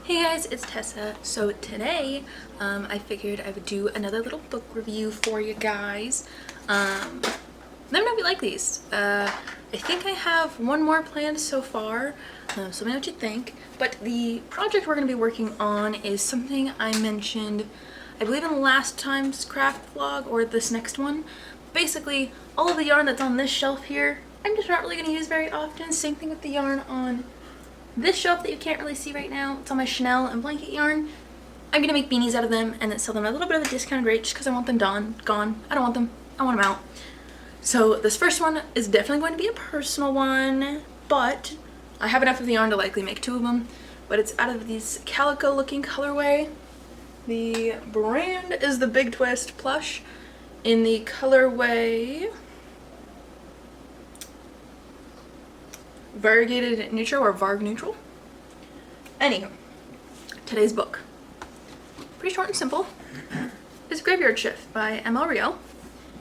Hey guys, it's Tessa. So today, I figured I would do another little book review for you guys. Let me know if you like these. I think I have one more planned so far, so let me know what you think. But the project we're going to be working on is something I mentioned, I believe in last time's craft vlog or this next one. Basically, all of the yarn that's on this shelf here, I'm just not really going to use very often. Same thing with the yarn on this shelf that you can't really see right now. It's all my Chanel and blanket yarn. I'm gonna make beanies out of them and then sell them at a little bit of a discounted rate just because I want them gone. I don't want them. I want them out. So this first one is definitely going to be a personal one, but I have enough of the yarn to likely make two of them. But it's out of these calico looking colorway. The brand is the Big Twist Plush in the colorway Variegated Neutral or Varg Neutral. Anywho, today's book, pretty short and simple, is Graveyard Shift by M.L. Rio,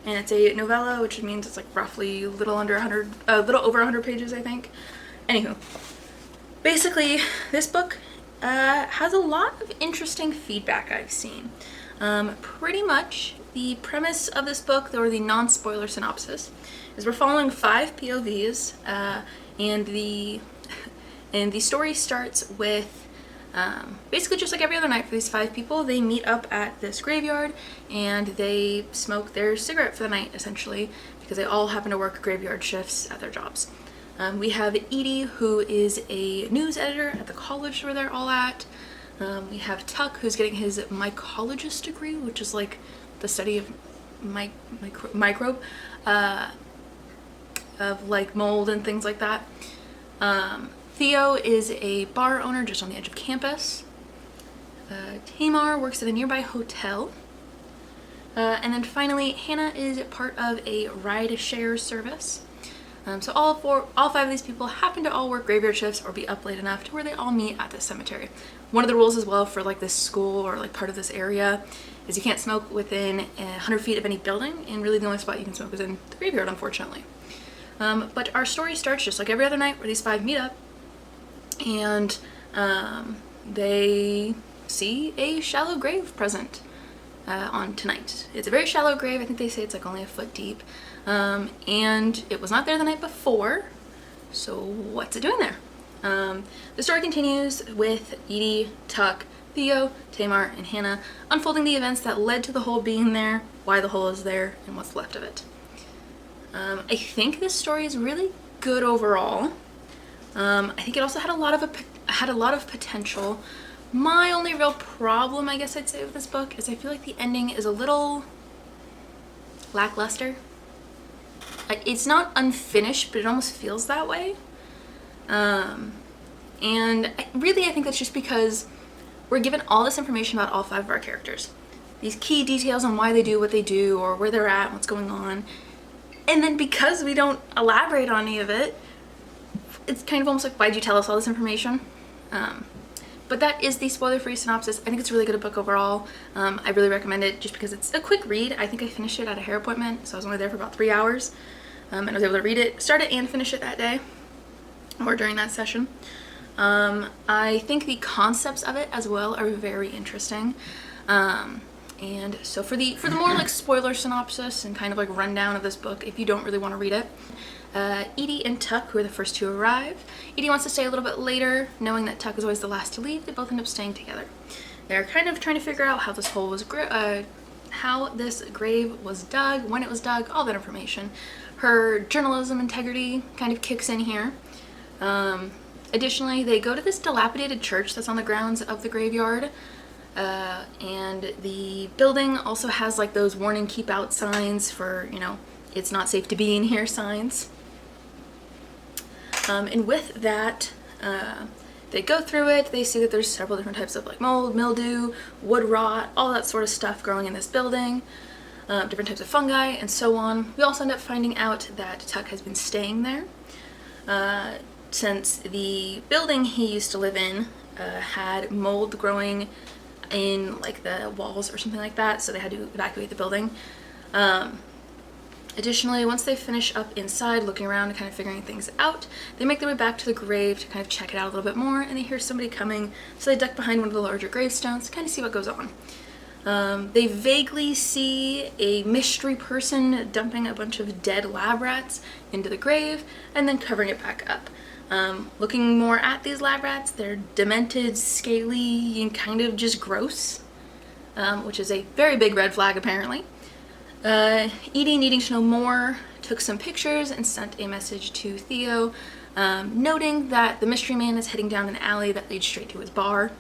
and it's a novella, which means it's like roughly a little over 100 pages, I think. Anywho, basically, this book has a lot of interesting feedback I've seen. Pretty much, the premise of this book, or the non-spoiler synopsis, is we're following 5 POVs, and the story starts with basically just like every other night for these 5 people. They meet up at this graveyard and they smoke their cigarette for the night, essentially, because they all happen to work graveyard shifts at their jobs. We have Edie, who is a news editor at the college where they're all at. We have Tuck, who's getting his mycologist degree, which is like the study of microbe, of like mold and things like that. Theo is a bar owner just on the edge of campus. Tamar works at a nearby hotel. And then finally, Hannah is part of a ride-share service. So all 5 of these people happen to all work graveyard shifts or be up late enough to where they all meet at this cemetery. One of the rules as well for like this school or like part of this area is you can't smoke within 100 feet of any building, and really the only spot you can smoke is in the graveyard, unfortunately. But our story starts just like every other night where these 5 meet up, and they see a shallow grave present on tonight. It's a very shallow grave. I think they say it's like only a foot deep, and it was not there the night before, so what's it doing there? The story continues with Edie, Tuck, Theo, Tamar, and Hannah unfolding the events that led to the hole being there, why the hole is there, and what's left of it. I think this story is really good overall. I think it also had a lot of potential. My only real problem, I guess I'd say, with this book is I feel like the ending is a little lackluster. It's not unfinished, but it almost feels that way. And I think that's just because we're given all this information about all 5 of our characters. These key details on why they do what they do or where they're at and what's going on. And then because we don't elaborate on any of it, it's kind of almost like, why'd you tell us all this information? But that is the spoiler-free synopsis. I think it's a really good book overall. I really recommend it just because it's a quick read. I think I finished it at a hair appointment, so I was only there for about 3 hours. And I was able to read it, start it, and finish it that day, or during that session. I think the concepts of it as well are very interesting. And so for the more like spoiler synopsis and kind of like rundown of this book, if you don't really want to read it, Edie and Tuck, who are the first to arrive. Edie wants to stay a little bit later, knowing that Tuck is always the last to leave. They both end up staying together. They're kind of trying to figure out how this hole was, how this grave was dug, when it was dug, all that information. Her journalism integrity kind of kicks in here. Additionally, they go to this dilapidated church that's on the grounds of the graveyard. And the building also has like those warning keep out signs for, you know, it's not safe to be in here signs. And with that, they go through it. They see that there's several different types of like mold, mildew, wood rot, all that sort of stuff growing in this building, different types of fungi and so on. We also end up finding out that Tuck has been staying there since the building he used to live in had mold growing in like the walls or something like that, so they had to evacuate the building. Additionally, once they finish up inside looking around and kind of figuring things out, they make their way back to the grave to kind of check it out a little bit more, and they hear somebody coming, so they duck behind one of the larger gravestones to kind of see what goes on. They vaguely see a mystery person dumping a bunch of dead lab rats into the grave and then covering it back up. Looking more at these lab rats, they're demented, scaly, and kind of just gross, which is a very big red flag apparently. Edie, needing to know more, took some pictures and sent a message to Theo, noting that the mystery man is heading down an alley that leads straight to his bar.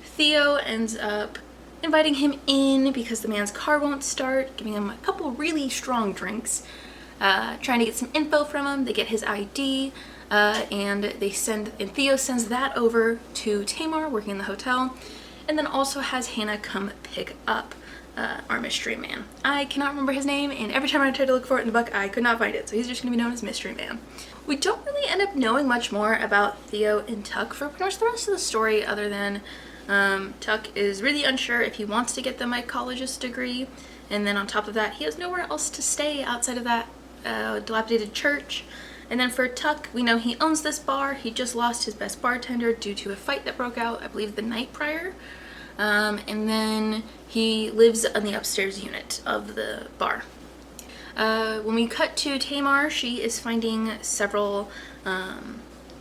Theo ends up inviting him in because the man's car won't start, giving him a couple really strong drinks, trying to get some info from him. They get his ID, and Theo sends that over to Tamar, working in the hotel, and then also has Hannah come pick up our mystery man. I cannot remember his name, and every time I tried to look for it in the book, I could not find it, so he's just going to be known as Mystery Man. We don't really end up knowing much more about Theo and Tuck for pretty much the rest of the story, other than Tuck is really unsure if he wants to get the mycologist degree, and then on top of that, he has nowhere else to stay outside of that dilapidated church. And then for Tuck, we know he owns this bar. He just lost his best bartender due to a fight that broke out, I believe, the night prior. And then he lives in the upstairs unit of the bar. When we cut to Tamar, she is finding several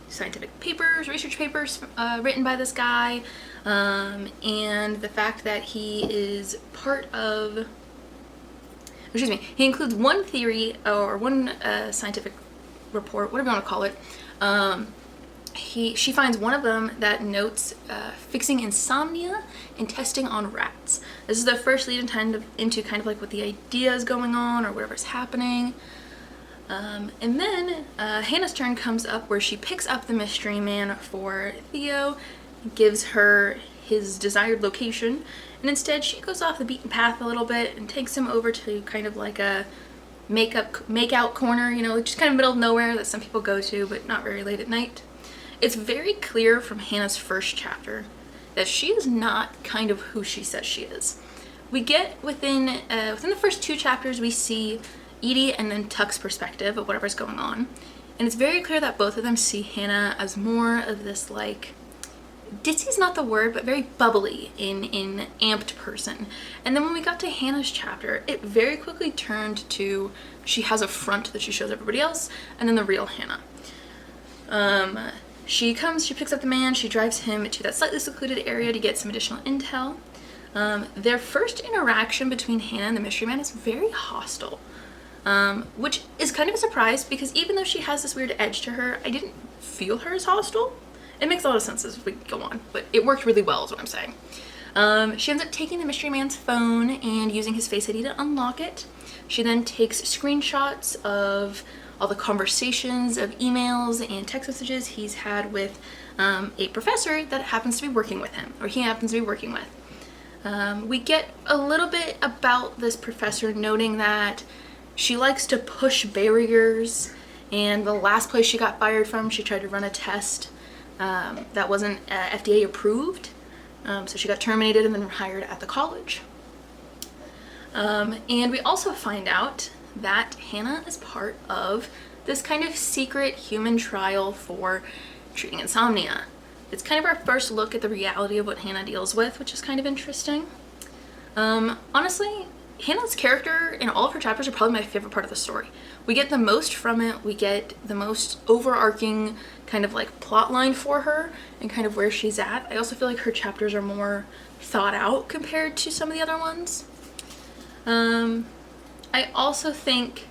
scientific papers, research papers written by this guy, and the fact that he is he includes one theory or one scientific report, whatever you want to call it. She finds one of them that notes fixing insomnia and testing on rats. This is the first lead into kind of like what the idea is going on or whatever's happening. And then Hannah's turn comes up where she picks up the mystery man for Theo, gives her his desired location, and instead she goes off the beaten path a little bit and takes him over to kind of like a make-out corner, you know, just kind of middle of nowhere that some people go to, but not very late at night. It's very clear from Hannah's first chapter that she is not kind of who she says she is. We get within the first 2 chapters, we see Edie and then Tuck's perspective of whatever's going on, and it's very clear that both of them see Hannah as more of this, like, ditzy's not the word, but very bubbly in amped person. And then when we got to Hannah's chapter, it very quickly turned to she has a front that she shows everybody else, and then the real Hannah. She picks up the man, she drives him to that slightly secluded area to get some additional intel. Their first interaction between Hannah and the mystery man is very hostile, which is kind of a surprise because even though she has this weird edge to her, I didn't feel her as hostile. It makes a lot of sense as we go on, but it worked really well is what I'm saying. She ends up taking the mystery man's phone and using his Face ID to unlock it. She then takes screenshots of all the conversations of emails and text messages he's had with a professor that happens to be working with him, or he happens to be working with. We get a little bit about this professor, noting that she likes to push barriers, and the last place she got fired from, she tried to run a test that wasn't FDA approved, so she got terminated and then hired at the college. And we also find out that Hannah is part of this kind of secret human trial for treating insomnia. It's kind of our first look at the reality of what Hannah deals with, which is kind of interesting. Honestly, Hannah's character in all of her chapters are probably my favorite part of the story. We get the most from it, we get the most overarching kind of like plot line for her and kind of where she's at. I also feel like her chapters are more thought out compared to some of the other ones. I also think,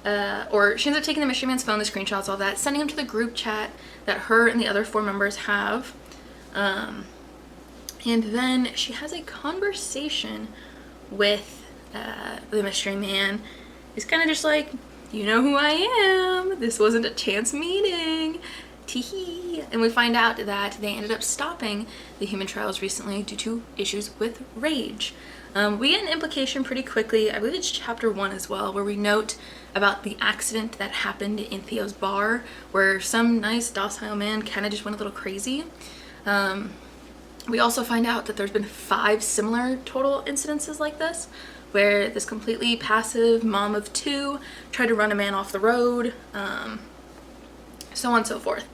she ends up taking the mystery man's phone, the screenshots, all that, sending them to the group chat that her and the other 4 members have. And then she has a conversation with the mystery man. He's kind of just like, you know who I am. This wasn't a chance meeting. Teehee. And we find out that they ended up stopping the human trials recently due to issues with rage. We get an implication pretty quickly, I believe it's chapter 1 as well, where we note about the accident that happened in Theo's bar, where some nice docile man kind of just went a little crazy. We also find out that there's been 5 similar total incidences like this, where this completely passive mom of 2 tried to run a man off the road, so on and so forth.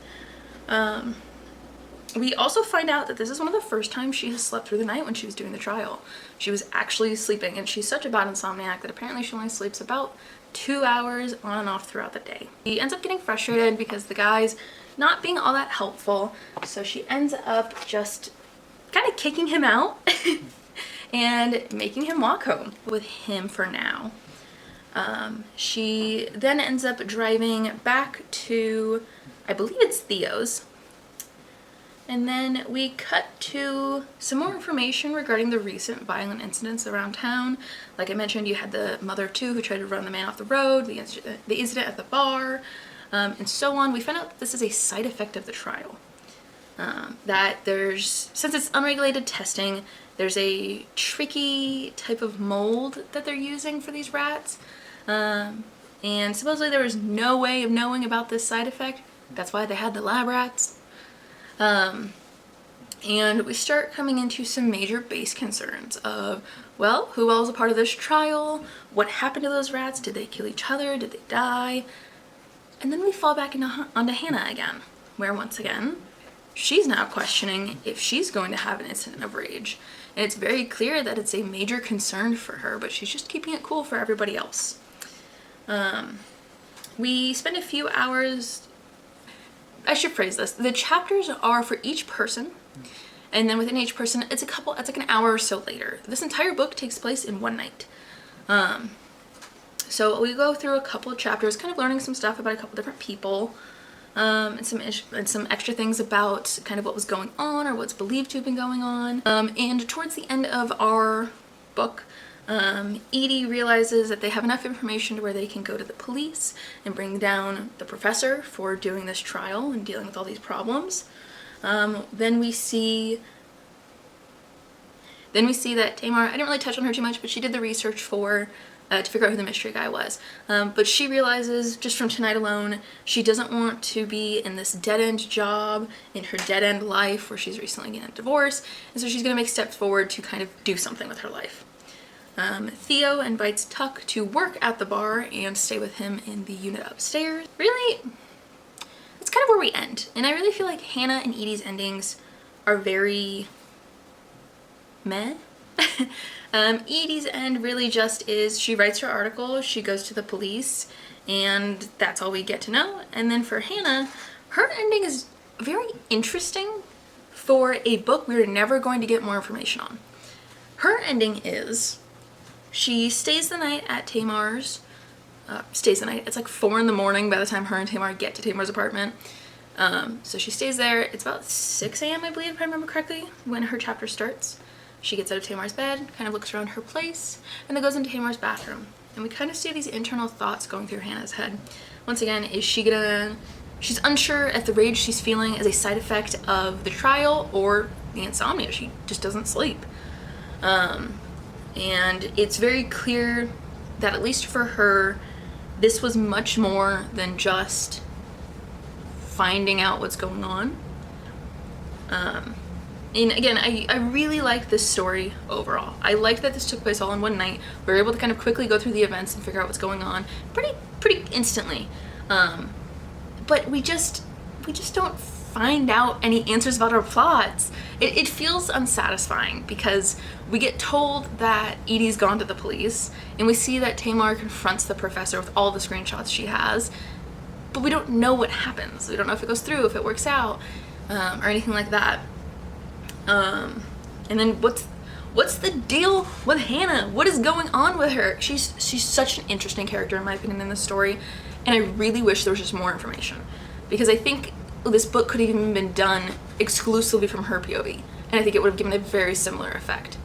We also find out that this is one of the first times she has slept through the night when she was doing the trial. She was actually sleeping, and she's such a bad insomniac that apparently she only sleeps about 2 hours on and off throughout the day. She ends up getting frustrated because the guy's not being all that helpful, so she ends up just kind of kicking him out and making him walk home with him for now. She then ends up driving back to, I believe it's Theo's. And then we cut to some more information regarding the recent violent incidents around town. Like I mentioned, you had the mother of 2 who tried to run the man off the road, the incident at the bar, and so on. We found out that this is a side effect of the trial. That since it's unregulated testing, there's a tricky type of mold that they're using for these rats. And supposedly there was no way of knowing about this side effect. That's why they had the lab rats. And we start coming into some major base concerns of, well, who else was a part of this trial? What happened to those rats? Did they kill each other? Did they die? And then we fall back onto Hannah again, where once again, she's now questioning if she's going to have an incident of rage. And it's very clear that it's a major concern for her, but she's just keeping it cool for everybody else. We spend a few hours, I should phrase this, the chapters are for each person, and then within each person it's like an hour or so later. This entire book takes place in one night. So we go through a couple of chapters, kind of learning some stuff about a couple different people, and some extra things about kind of what was going on or what's believed to have been going on. And towards the end of our book, Edie realizes that they have enough information to where they can go to the police and bring down the professor for doing this trial and dealing with all these problems. Then we see that Tamar, I didn't really touch on her too much, but she did the research to figure out who the mystery guy was. But she realizes just from tonight alone, she doesn't want to be in this dead-end job, in her dead-end life where she's recently getting a divorce, and so she's going to make steps forward to kind of do something with her life. Theo invites Tuck to work at the bar and stay with him in the unit upstairs. Really, that's kind of where we end. And I really feel like Hannah and Edie's endings are very meh. Edie's end really just is she writes her article, she goes to the police, and that's all we get to know. And then for Hannah, her ending is very interesting for a book we're never going to get more information on. Her ending is she stays the night at Tamar's, it's like 4 in the morning by the time her and Tamar get to Tamar's apartment. So she stays there. It's about 6 a.m. I believe, if I remember correctly, when her chapter starts. She gets out of Tamar's bed, kind of looks around her place, and then goes into Tamar's bathroom. And we kind of see these internal thoughts going through Hannah's head. Once again, she's unsure if the rage she's feeling is a side effect of the trial or the insomnia. She just doesn't sleep. And it's very clear that at least for her, this was much more than just finding out what's going on. And again, I really like this story overall. I like that this took place all in one night. We were able to kind of quickly go through the events and figure out what's going on pretty instantly. But we just don't find out any answers about our plots. It feels unsatisfying because we get told that Edie's gone to the police, and we see that Tamar confronts the professor with all the screenshots she has, but we don't know what happens. We don't know if it goes through, if it works out, or anything like that. And then what's the deal with Hannah? What is going on with her? She's such an interesting character in my opinion in this story, and I really wish there was just more information, because I think this book could have even been done exclusively from her POV, and I think it would have given a very similar effect.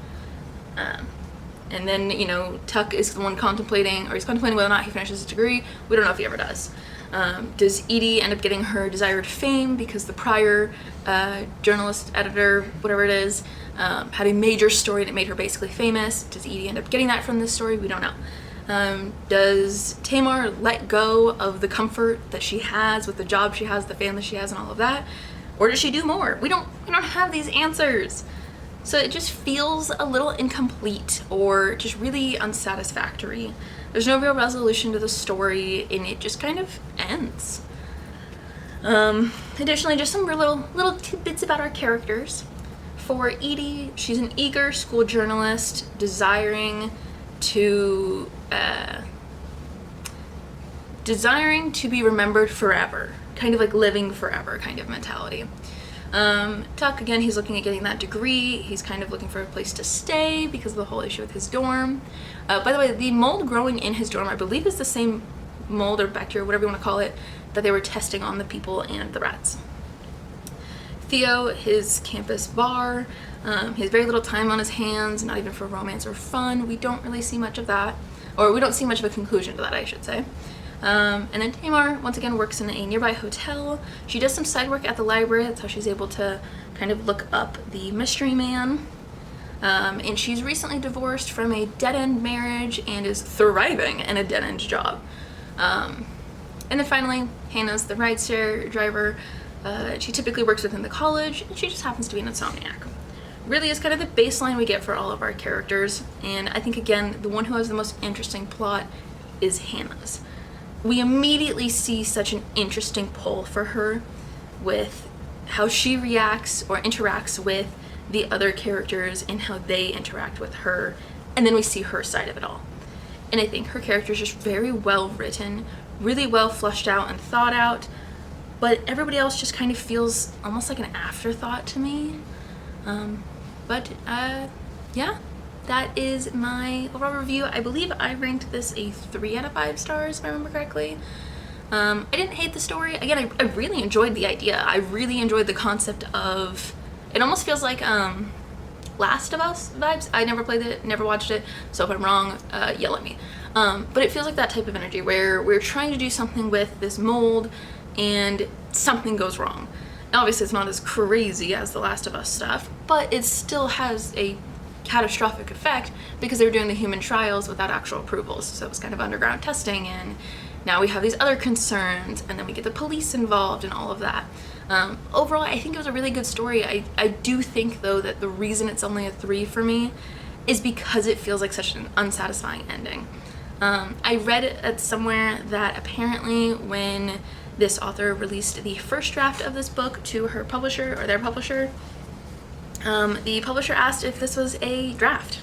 And then, you know, Tuck is the one contemplating whether or not he finishes his degree. We don't know if he ever does. Does Edie end up getting her desired fame because the prior journalist, editor, whatever it is, had a major story that made her basically famous? Does Edie end up getting that from this story? We don't know. Does Tamar let go of the comfort that she has with the job she has, the family she has, and all of that? Or does she do more? We don't have these answers. So it just feels a little incomplete or just really unsatisfactory. There's no real resolution to the story and it just kind of ends. Additionally, just some little tidbits about our characters. For Edie, she's an eager school journalist desiring to be remembered forever, kind of like living forever kind of mentality. Tuck, again, he's looking at getting that degree. He's kind of looking for a place to stay because of the whole issue with his dorm. By the way, the mold growing in his dorm, I believe, is the same mold or bacteria, whatever you want to call it, that they were testing on the people and the rats. Theo, his campus bar, he has very little time on his hands, not even for romance or fun. We don't really see much of that, or we don't see much of a conclusion to that, I should say. And then Tamar, once again, works in a nearby hotel. She does some side work at the library. That's how she's able to kind of look up the mystery man. And she's recently divorced from a dead-end marriage and is thriving in a dead-end job. And then finally, Hannah's the rideshare driver. She typically works within the college, and she just happens to be an insomniac. Really is kind of the baseline we get for all of our characters, and I think, again, the one who has the most interesting plot is Hannah's. We immediately see such an interesting pull for her with how she reacts or interacts with the other characters and how they interact with her, and then we see her side of it all. And I think her character is just very well written, really well fleshed out and thought out, but everybody else just kind of feels almost like an afterthought to me. Yeah, that is my overall review. I believe I ranked this a 3 out of 5 stars, if I remember correctly. I didn't hate the story. Again, I really enjoyed the idea. I really enjoyed the concept of, it almost feels like Last of Us vibes. I never played it, never watched it, so if I'm wrong, yell at me. But it feels like that type of energy where we're trying to do something with this mold and something goes wrong. Obviously, it's not as crazy as the Last of Us stuff, but it still has a catastrophic effect because they were doing the human trials without actual approvals. So it was kind of underground testing, and now we have these other concerns, and then we get the police involved and all of that. Overall, I think it was a really good story. I do think, though, that the reason it's only a 3 for me is because it feels like such an unsatisfying ending. I read it somewhere that apparently when this author released the first draft of this book to her publisher, or their publisher, the publisher asked if this was a draft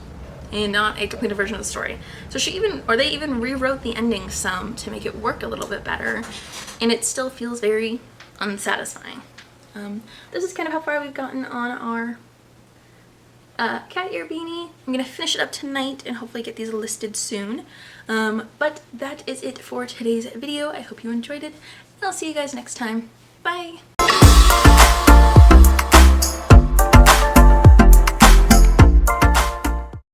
and not a completed version of the story. So they even rewrote the ending some to make it work a little bit better, and it still feels very unsatisfying. This is kind of how far we've gotten on our cat ear beanie. I'm gonna finish it up tonight and hopefully get these listed soon. But that is it for today's video. I hope you enjoyed it, and I'll see you guys next time. Bye!